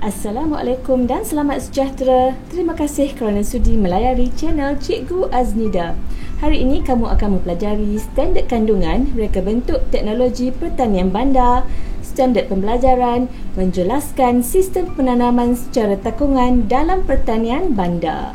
Assalamualaikum dan selamat sejahtera. Terima kasih kerana sudi melayari channel Cikgu Aznida. Hari ini kamu akan mempelajari standard kandungan, reka bentuk teknologi pertanian bandar, standard pembelajaran, menjelaskan sistem penanaman secara takungan dalam pertanian bandar.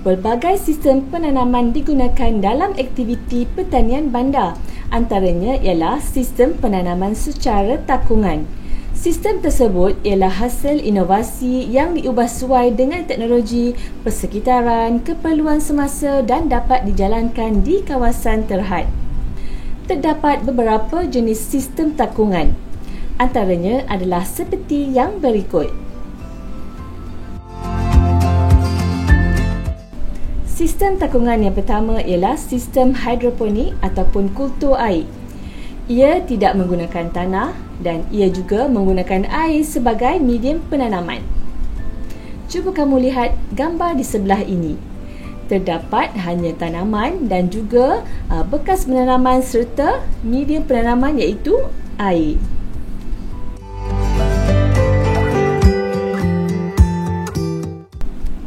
Pelbagai sistem penanaman digunakan dalam aktiviti pertanian bandar. Antaranya ialah sistem penanaman secara takungan. Sistem tersebut ialah hasil inovasi yang diubah sesuai dengan teknologi, persekitaran, keperluan semasa dan dapat dijalankan di kawasan terhad. Terdapat beberapa jenis sistem takungan. Antaranya adalah seperti yang berikut. Sistem takungan yang pertama ialah sistem hidroponik ataupun kultur air. Ia tidak menggunakan tanah dan ia juga menggunakan air sebagai medium penanaman. Cuba kamu lihat gambar di sebelah ini. Terdapat hanya tanaman dan juga bekas penanaman serta medium penanaman iaitu air.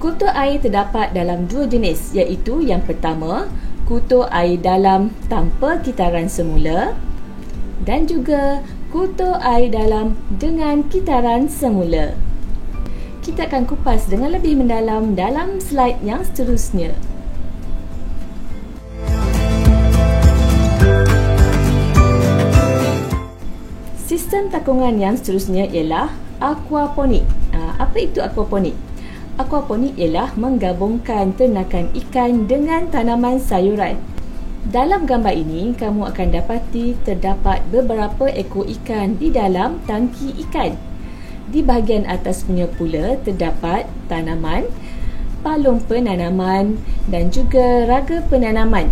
Kultur air terdapat dalam dua jenis iaitu yang pertama, kultur air dalam tanpa kitaran semula dan juga kultur air dalam dengan kitaran semula. Kita akan kupas dengan lebih mendalam dalam slide yang seterusnya. Sistem takungan yang seterusnya ialah aquaponik. Apa itu aquaponik? Aquaponik ialah menggabungkan ternakan ikan dengan tanaman sayuran. Dalam gambar ini, kamu akan dapati terdapat beberapa ekor ikan di dalam tangki ikan. Di bahagian atas punya pula terdapat tanaman, palung penanaman dan juga raga penanaman.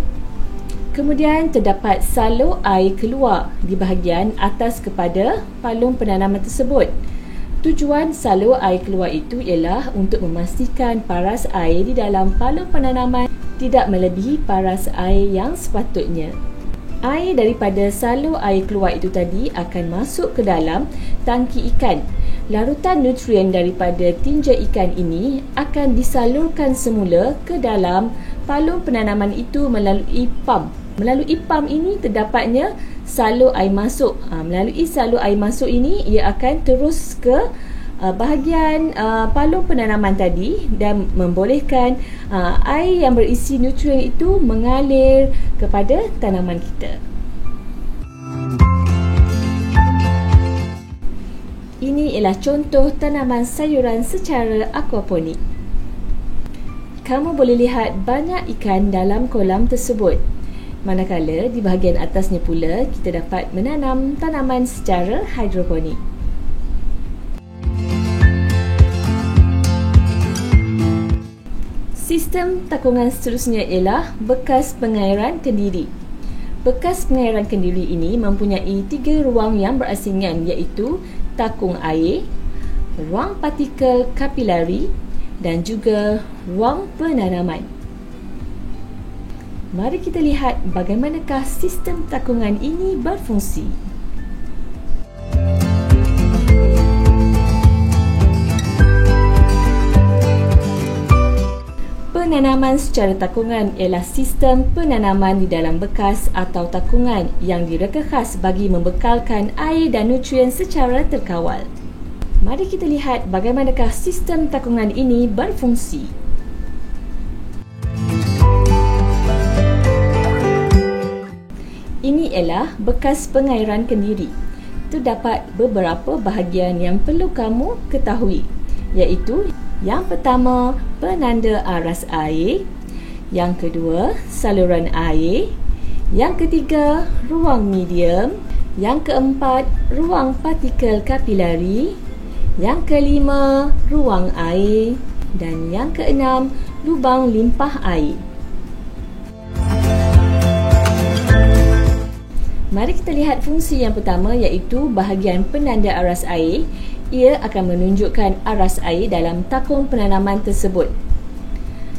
Kemudian terdapat salur air keluar di bahagian atas kepada palung penanaman tersebut. Tujuan salur air keluar itu ialah untuk memastikan paras air di dalam palung penanaman tidak melebihi paras air yang sepatutnya. Air daripada salur air keluar itu tadi akan masuk ke dalam tangki ikan. Larutan nutrien daripada tinja ikan ini akan disalurkan semula ke dalam palung penanaman itu melalui pam. Melalui pam ini terdapatnya salur air masuk. Melalui salur air masuk ini ia akan terus ke bahagian palung penanaman tadi dan membolehkan air yang berisi nutrien itu mengalir kepada tanaman kita. Ini ialah contoh tanaman sayuran secara aquaponik. Kamu boleh lihat banyak ikan dalam kolam tersebut. Manakala di bahagian atasnya pula kita dapat menanam tanaman secara hidroponik. Sistem takungan seterusnya ialah bekas pengairan kendiri. Bekas pengairan kendiri ini mempunyai 3 ruang yang berasingan iaitu takung air, ruang partikel kapilari dan juga ruang penanaman. Mari kita lihat bagaimanakah sistem takungan ini berfungsi. Penanaman secara takungan ialah sistem penanaman di dalam bekas atau takungan yang direka khas bagi membekalkan air dan nutrien secara terkawal. Mari kita lihat bagaimanakah sistem takungan ini berfungsi. Ini ialah bekas pengairan kendiri. Terdapat beberapa bahagian yang perlu kamu ketahui, iaitu yang pertama, penanda aras air, yang kedua, saluran air, yang ketiga, ruang medium, yang keempat, ruang partikel kapilari, yang kelima, ruang air dan yang keenam, lubang limpah air. Mari kita lihat fungsi yang pertama iaitu bahagian penanda aras air. Ia akan menunjukkan aras air dalam takung penanaman tersebut.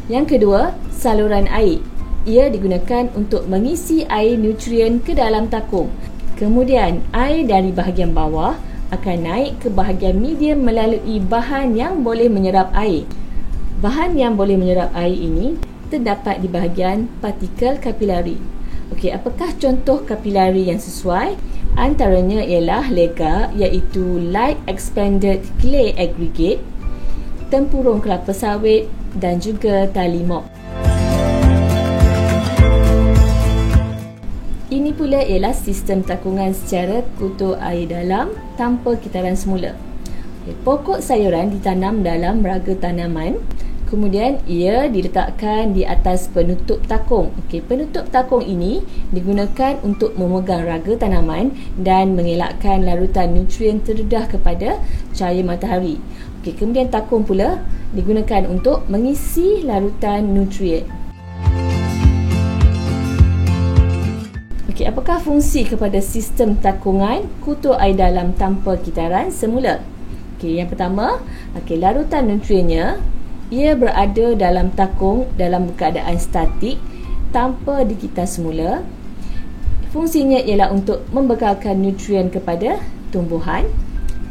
Yang kedua, saluran air. Ia digunakan untuk mengisi air nutrien ke dalam takung. Kemudian air dari bahagian bawah akan naik ke bahagian medium melalui bahan yang boleh menyerap air. Bahan yang boleh menyerap air ini terdapat di bahagian partikel kapilari. Okey, apakah contoh kapilari yang sesuai? Antaranya ialah LEGA, iaitu Light Expanded Clay Aggregate, tempurung kelapa sawit dan juga tali mop. Ini pula ialah sistem takungan secara kutur air dalam tanpa kitaran semula. Pokok sayuran ditanam dalam raga tanaman, kemudian ia diletakkan di atas penutup takung. Penutup takung ini digunakan untuk memegang raga tanaman dan mengelakkan larutan nutrien terdedah kepada cahaya matahari. Kemudian takung pula digunakan untuk mengisi larutan nutrien. Apakah fungsi kepada sistem takungan kutur air dalam tanpa kitaran semula? Yang pertama, larutan nutriennya ia berada dalam takung dalam keadaan statik tanpa dikitar semula. Fungsinya ialah untuk membekalkan nutrien kepada tumbuhan.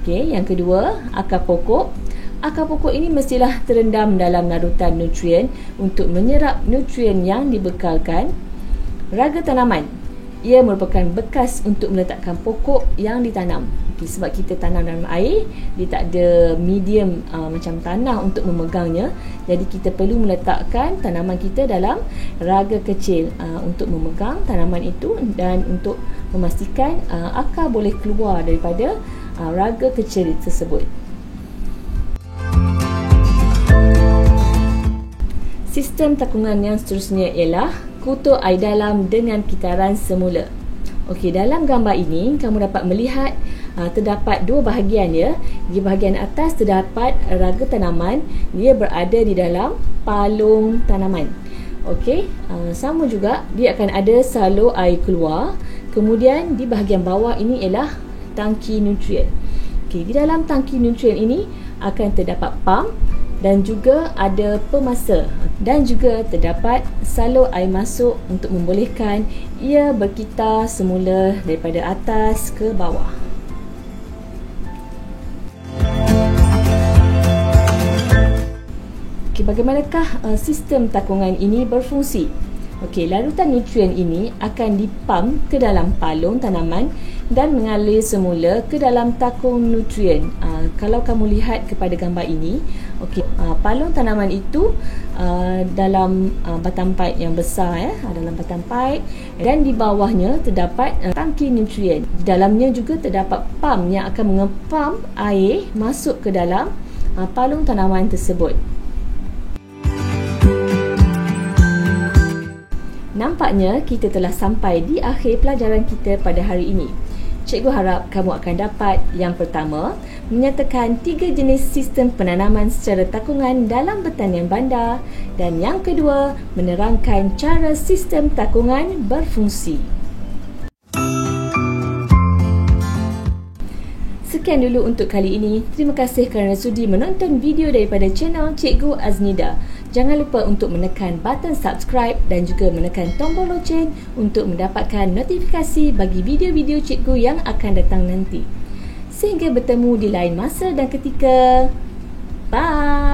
Yang kedua, akar pokok. Akar pokok ini mestilah terendam dalam larutan nutrien untuk menyerap nutrien yang dibekalkan. Raga tanaman, ia merupakan bekas untuk meletakkan pokok yang ditanam. Sebab kita tanam dalam air, dia tak ada medium macam tanah untuk memegangnya. Jadi kita perlu meletakkan tanaman kita dalam raga kecil untuk memegang tanaman itu dan untuk memastikan akar boleh keluar daripada raga kecil tersebut. Sistem takungan yang seterusnya ialah kutur air dalam dengan kitaran semula. Dalam gambar ini kamu dapat melihat terdapat dua bahagian ya. Di bahagian atas terdapat raga tanaman, dia berada di dalam palung tanaman. Sama juga dia akan ada salur air keluar. Kemudian di bahagian bawah ini ialah tangki nutrien. Di dalam tangki nutrien ini akan terdapat pump dan juga ada pemasa dan juga terdapat salur air masuk untuk membolehkan ia berkitar semula daripada atas ke bawah. Bagaimanakah sistem takungan ini berfungsi? Larutan nutrien ini akan dipump ke dalam palung tanaman dan mengalir semula ke dalam takung nutrien. Kalau kamu lihat kepada gambar ini, palung tanaman itu dalam batang pipe yang besar dalam batang pipe, dan di bawahnya terdapat tangki nutrien. Di dalamnya juga terdapat pump yang akan mengepam air masuk ke dalam palung tanaman tersebut. Nampaknya kita telah sampai di akhir pelajaran kita pada hari ini. Cikgu harap kamu akan dapat yang pertama, menyatakan 3 jenis sistem penanaman secara takungan dalam pertanian bandar, dan yang kedua, menerangkan cara sistem takungan berfungsi. Sekian dulu untuk kali ini. Terima kasih kerana sudi menonton video daripada channel Cikgu Aznida. Jangan lupa untuk menekan button subscribe dan juga menekan tombol loceng untuk mendapatkan notifikasi bagi video-video cikgu yang akan datang nanti. Sehingga bertemu di lain masa dan ketika. Bye!